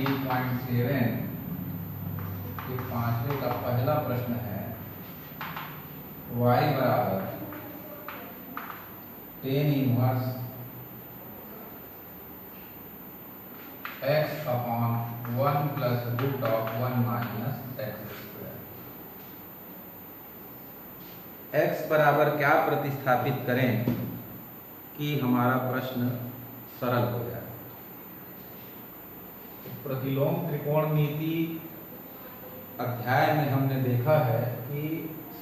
3.7 के पांचवे का पहला प्रश्न है y बराबर tan inverse x upon 1 plus root of 1 minus x square. x बराबर क्या प्रतिस्थापित करें कि हमारा प्रश्न सरल हो जाए। प्रतिलोम त्रिकोणमिति अध्याय में हमने देखा है कि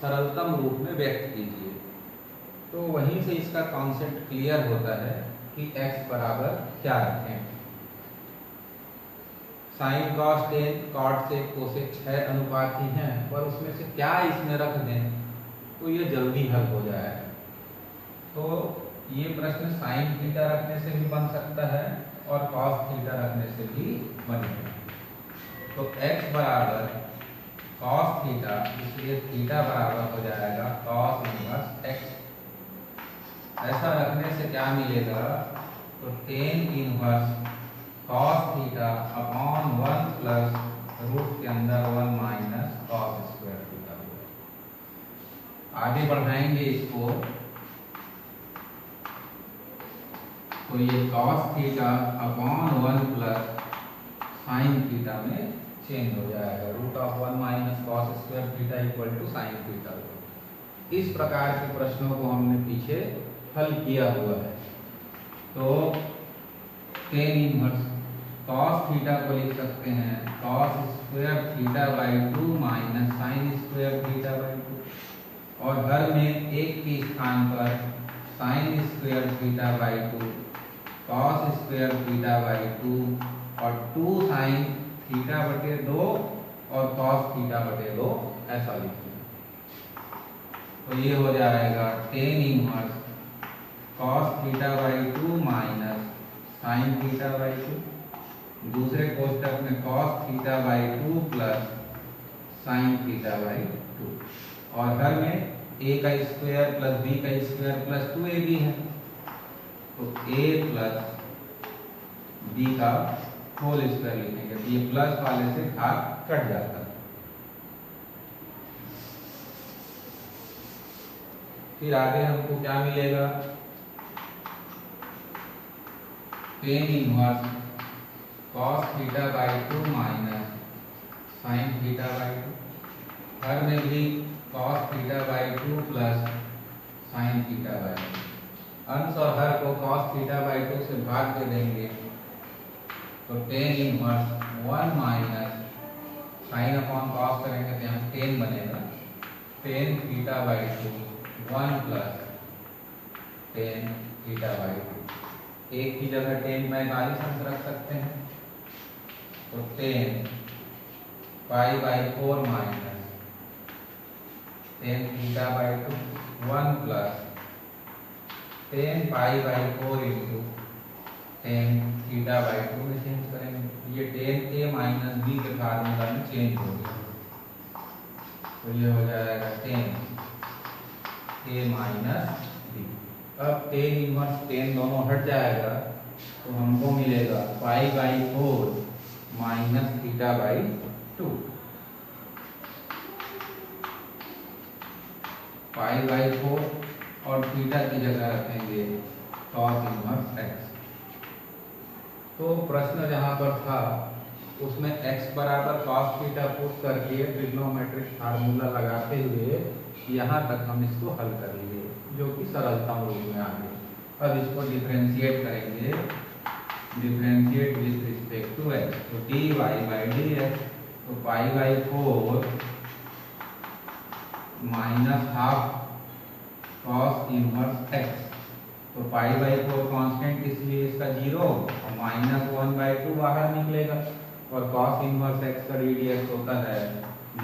सरलतम रूप में व्यक्त कीजिए, तो वहीं से इसका कॉन्सेप्ट क्लियर होता है कि x बराबर क्या रखें। साइन कॉस टेन कॉट से कोसेक 6 अनुपात ही हैं, पर उसमें से क्या इसमें रख दें तो ये जल्दी हल हो जाएगा। तो ये प्रश्न साइन थीटा रखने से भी बन सकता है और कॉस थीटा रखने से भी बनेगा। तो x बराबर कॉस थीटा, इसलिए थीटा बराबर हो जाएगा कॉस इनवर्स x। ऐसा रखने से क्या मिलेगा, तो tan inverse cos theta upon 1 plus root के अंदर 1 माइनस कॉस स्क्वायर थीटा होगा। आगे बढ़ाएंगे इसको तो ये cos theta upon 1 plus sine theta में चेंज हो जाएगा। Root of 1 minus cos square theta equal to sine theta. इस प्रकार के प्रश्नों को हमने पीछे हल किया हुआ है। तो टेन इनवर्स कॉस थीटा को लिख सकते हैं cos square theta by 2 minus sine square theta by 2, और हर में एक के स्थान पर sine square theta by 2, cos square theta by 2 और 2 साइन थीटा बटे 2 और कॉस थीटा बटे 2 ऐसा लिखिए। तो ये हो जाएगा ten inverse cos theta by 2 minus sine theta by 2, दूसरे कोष्टक में cos theta by 2 plus sine theta by 2, और हर में a का स्क्वायर प्लस b का स्क्वायर प्लस 2ab है, तो a प्लस b का होल स्क्वायर लिखेंगे। तो ये प्लस वाले से भाग कट जाता है। फिर आगे हमको क्या मिलेगा, ten inverse cos theta by 2 minus sine theta by 2, हर में भी cos theta by 2 plus sine theta by 2। अंश और हर को कॉस थीटा बाई 2 से भाग दे देंगे, तो tan inverse 1 minus sine upon cos करेंगे तो यहाँ टेन बनेगा, tan theta by 2 1 plus tan theta by 2। एक की जगह टेन 45 अंश रख सकते हैं, तो ten pi by 4 minus tan theta by 2 1 plus ten pi by 4 into tan theta by 2 में चेंज करेंगे। ये टेन ए माइनस बी के फार्मूला में चेंज हो गया, तो ये हो जाएगा टेन ए माइनस बी। अब टेन इनवर्स टेन दोनों हट जाएगा, तो हमको मिलेगा पाई by 4 minus theta by 2, pi by 4 और थीटा की जगह रखेंगे कॉस इनवर्स x। तो प्रश्न जहां पर था उसमें x बराबर कॉस थीटा पुट करके ट्रिग्नोमेट्रिक फार्मूला लगाते हुए यहाँ तक हम इसको हल कर लिए, जो कि सरलतम रूप में आ गए। अब इसको डिफरेंशिएट करेंगे, differentiate with respect to x, तो dy बाई dx, तो pi by 4 minus half cos inverse x, तो पाई बाई 4 कांस्टेंट इसलिए इसका 0 और माइनस 1 बाई 2 बाहर निकलेगा, और कॉस इनवर्स x का ddx होता है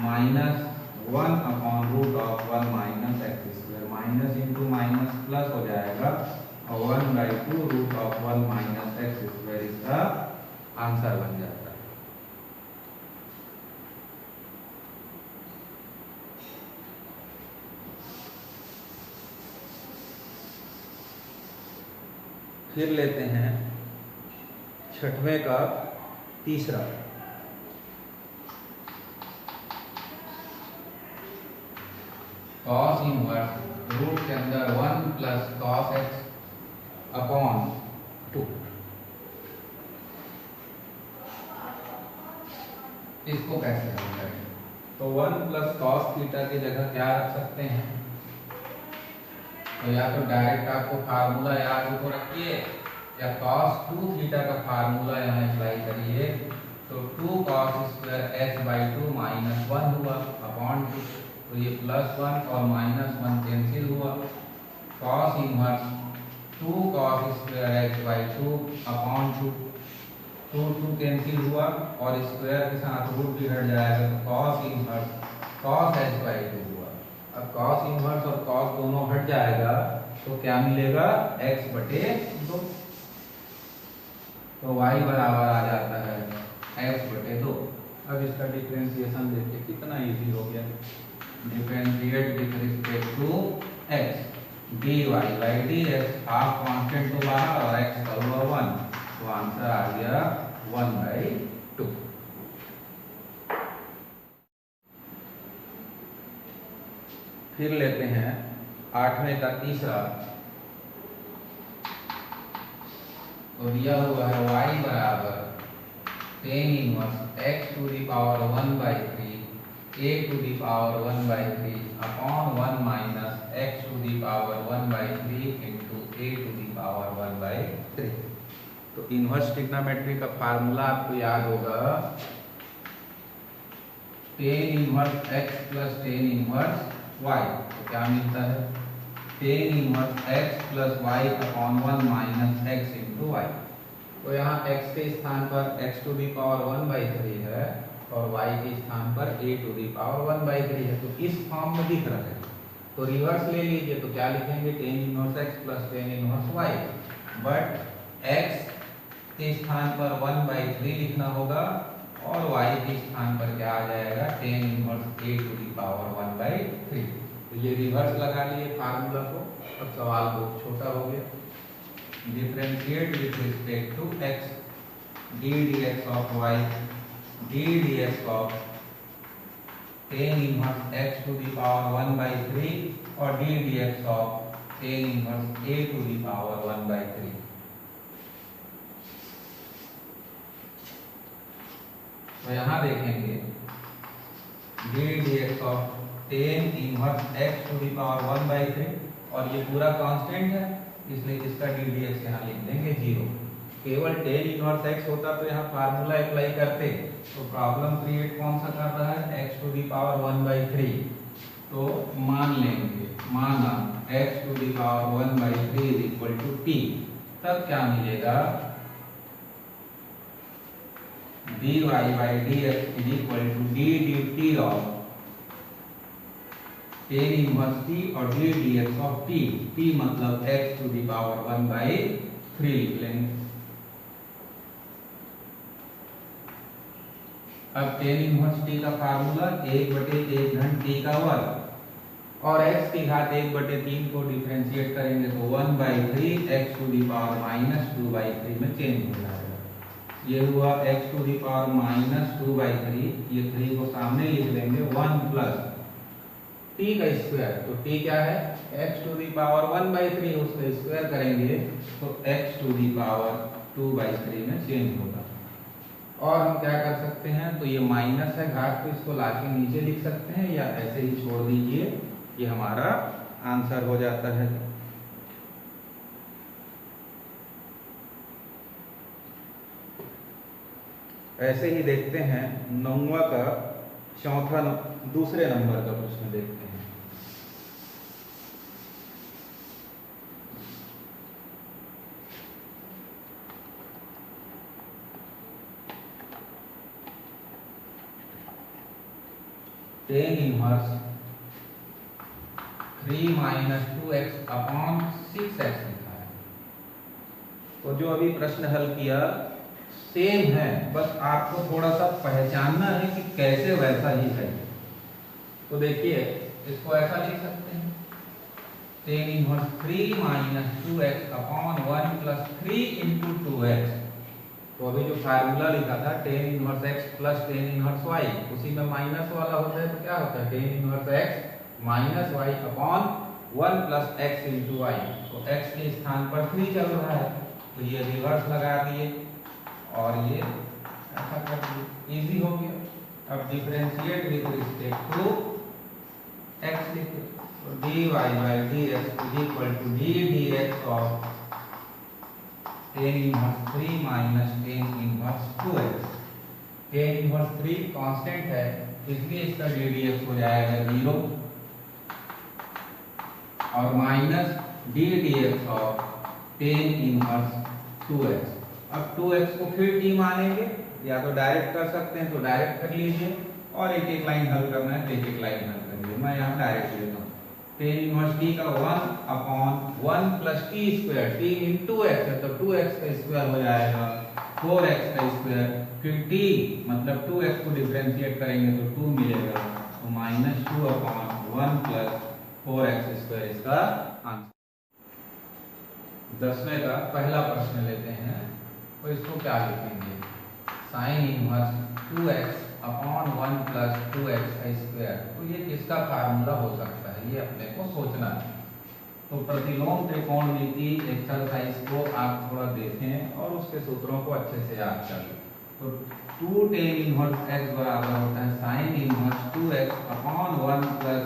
minus 1 upon root of 1 minus x square, minus into minus plus हो जाएगा और 1 by 2 root of 1 minus x square इसका आंसर बन जाता है। फिर लेते हैं छठवें का तीसरा कॉस इनवर्स रूट के अंदर 1 प्लस कॉस एक्स अपॉन 2। इसको कैसे हल करें? तो 1 प्लस कॉस थीटा की जगह क्या रख सकते हैं? तो या तो डायरेक्ट आपको फार्मूला याद हो तो रखिए, या cos 2 थीटा का फार्मूला यहाँ अप्लाई करिए। तो 2 cos square h by 2 minus 1 हुआ अपॉन 2। तो ये प्लस 1 और माइनस 1 कैंसिल हुआ। cos inverse 2 cos square h by 2 upon 2, 2 cancel हुआ और स्क्वायर के साथ रूट भी हट जाएगा। तो cos inverse cos h by 2 हुआ। अब cos इनवर्स और cos दोनों हट जाएगा तो क्या मिलेगा? x बटे 2। तो y बराबर आ जाता है x बटे 2। अब इसका डिफरेंशिएशन देखिए कितना इजी हो गया। Differentiate with respect to x, dy by dx, half constant तो बाहर और x का हुआ 1, तो आंसर आ गया 1/2। फिर लेते हैं 8वें का तीसरा। तो दिया हुआ है y बराबर tan inverse x to the power 1/3 a to the power 1/3 upon 1 minus x to the power 1/3 into a to the power 1/3। तो इनवर्स ट्रिग्नोमेट्री का फार्मूला आपको याद होगा, tan inverse x plus tan inverse y। तो क्या मिलता है? tan inverse x plus y upon 1 minus x into y। तो यहाँ x के स्थान पर x टू दी पावर 1/3 है और y के स्थान पर a टू दी पावर 1/3 है। तो इस फॉर्म में दिख रहा है, तो रिवर्स ले लीजिए। तो क्या लिखेंगे? tan inverse x plus tan inverse y। But x के स्थान पर 1/3 लिखना होगा और y के स्थान पर क्या आ जाएगा? tan inverse a to the power 1/3। तो ये रिवर्स लगा लिए फार्मूला को। अब सवाल बहुत छोटा हो गया। Differentiate with respect to x, d dx of y, d dx of tan inverse x to the power 1/3 और d dx of tan inverse a to the power 1/3। तो यहाँ देखेंगे d dx of tan inverse x to the power 1/3 और ये पूरा constant है, इसलिए इसका d dx यहाँ लिख देंगे 0। केवल tan इनवर्स x होता तो यहाँ फार्मूला अप्लाई करते। तो प्रॉब्लम क्रिएट कौन सा कर रहा है? x to the power 1/3। तो मान लेंगे, माना x to the power 1/3 is equal to t। तब क्या मिलेगा? dy by dx is equal to d dt of tan inverse t और d dx of t। t मतलब x टू दी पावर 1/3 लिख लेंगे। अब tan इनवर्स t का formula 1/1 घन t का वर्ग और x की घात 1/3 को डिफरेंशिएट करेंगे तो 1/3 x टू दी पावर -2/3 में चेंज हो जाएगा। ये हुआ x टू दी पावर -2/3, ये 3 को सामने लिख लेंगे। 1 प्लस t का स्क्वायर, तो t क्या है? x टू दी पावर 1/3, उसका स्क्वायर करेंगे तो x टू दी पावर 2/3 में चेंज होगा। और हम क्या कर सकते हैं? तो ये माइनस है घात, तो इसको लाके नीचे लिख सकते हैं या ऐसे ही छोड़ दीजिए, ये हमारा आंसर हो जाता है। ऐसे ही देखते हैं 9वां का दूसरे नंबर का प्रश्न देखते हैं। tan inverse 3 minus 2x upon 6x लिखा है। तो जो अभी प्रश्न हल किया सेम है, बस आपको थोड़ा सा पहचानना है कि कैसे वैसा ही है। तो देखिए इसको ऐसा लिख सकते हैं, tan inverse 3 minus 2x upon 1 plus 3 into 2x। तो अभी जो फार्मूला लिखा था tan inverse x plus tan inverse y, उसी में माइनस वाला होता है तो क्या होता है? tan inverse x minus y upon 1 plus x into y. तो एक्स के स्थान पर 3 चल रहा है, तो ये रिवर्स लगा दिए और ये ऐसा कर दिए, इजी हो गया। अब differentiate with respect to x लिखे, तो dy by d x is equal to d d x of tan inverse 3 minus tan inverse 2x। Tan inverse 3 constant है, इसलिए इसका डी डी एक्स हो जाएगा 0 और minus D d x of tan inverse 2x। अब 2x को फिर t मानेंगे, या तो डायरेक्ट कर सकते हैं तो डायरेक्ट कर लीजिए, और एक एक लाइन हल करना है तो एक एक लाइन हल कर लीजिए। मैं यहाँ डायरेक्ट लेता हूँ, टेन इनवर्स t का 1 upon 1 plus T square, t into x है तो 2x का स्क्वायर हो जाएगा 4x का स्क्वायर, फिर t मतलब 2x को डिफरेंशिएट करेंगे तो 2 मिलेगा, तो minus 2 upon 1 plus 4x square इसका आंसर। 10वें का पहला प्रश्न लेते हैं, तो इसको क्या लिखेंगे, sine inverse 2x upon 1 plus 2x square. तो ये किसका फार्मूला हो सकता है, ये अपने को सोचना है। तो प्रतिलोम त्रिकोणमिति एक्सरसाइज को आप थोड़ा देखें और उसके सूत्रों को अच्छे से याद कर लें। तो 2 टेन इनवर्स x बराबर होता है sine inverse 2x upon 1 plus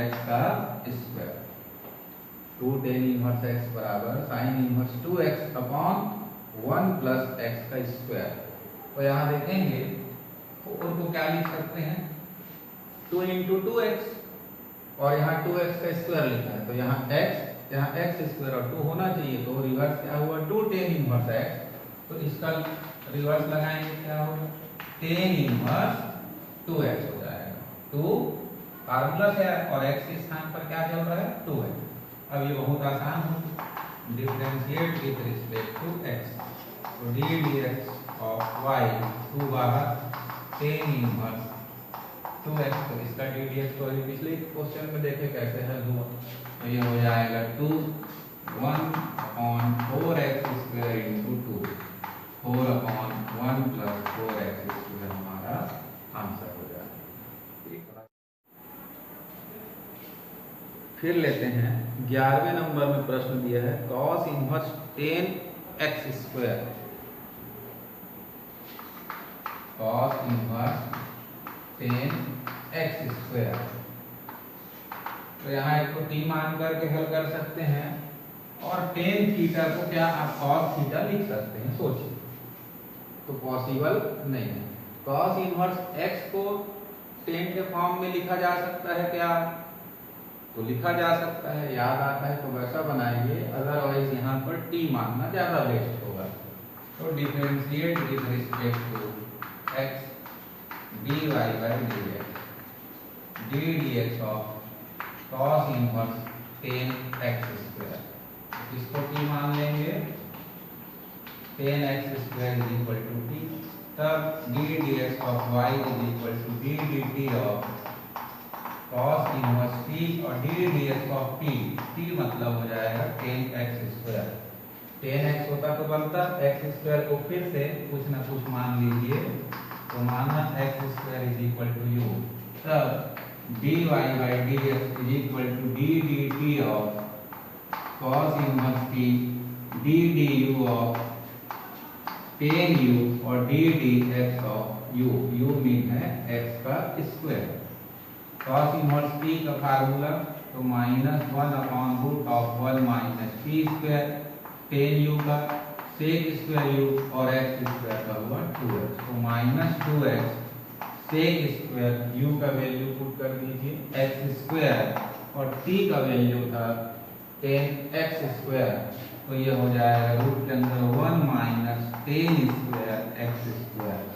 x का स्क्वायर। 2 टेन इनवर्स x बराबर sine inverse 2x upon 1 plus x का स्क्वायर। तो यहाँ देखेंगे तो उनको क्या लिख सकते हैं, 2 इंटू 2x, और यहाँ 2x का स्क्वायर लिखा है तो यहाँ x स्क्वायर और 2 होना चाहिए, तो रिवर्स क्या हुआ 2 टेन इनवर्स x, तो इसका रिवर्स लगाएंगे क्या होगा, टेन इनवर्स 2x हो जाएगा। 2 फार्मूला है और x के स्थान पर क्या चल रहा है 2 है। अब ये बहुत आसान हो, differentiate with respect to x, तो d d x of y 2 बाहर टेन इनवर्स 2x, तो इसका डी डी एक्स तो अभी पिछले क्वेश्चन में देखे कैसे हल हुआ, तो ये हो जाएगा 2 1 upon 4x square into 2, 4 upon 1 plus 4x square हमारा आंसर हो जाएगा। फिर लेते हैं 11वें नंबर में प्रश्न दिया है cos inverse 10x square. cos inverse 10x square, तो यहाँ एक को t मान करके हल कर सकते हैं, और टेन थीटा को क्या आप cos थीटा लिख सकते हैं, सोचिए, तो पॉसिबल नहीं है। cos इनवर्स x को 10 के फॉर्म में लिखा जा सकता है क्या, तो लिखा जा सकता है, याद आता है तो वैसा बनाइए, अदरवाइज यहाँ पर t मानना ज्यादा बेस्ट होगा। तो differentiate with respect to x dy by d x of cos inverse 10x square, इसको t मान लेंगे, 10x square is equal to t, तब d d x of y is equal to d d t of cos inverse t और d d x of t मतलब हो जाएगा 10x square. 10x होता तो बनता x स्क्वायर को फिर से कुछ ना कुछ मान लीजिए, तो माना x square is equal to u, तब dy by d x is equal to d d t of cos inverse t d d u of tan u और d d x of u, u mean है x का square. cos inverse t का formula तो minus 1 upon root of 1 minus t square, tan u का sec square u और x square का हुआ 2x, तो minus 2x sec square u का वैल्यू पुट कर दीजिए x स्क्वायर और t का वैल्यू था 10x स्क्वायर, तो ये हो जाएगा रूट के अंदर 1 माइनस 10 स्क्वायर x स्क्वायर।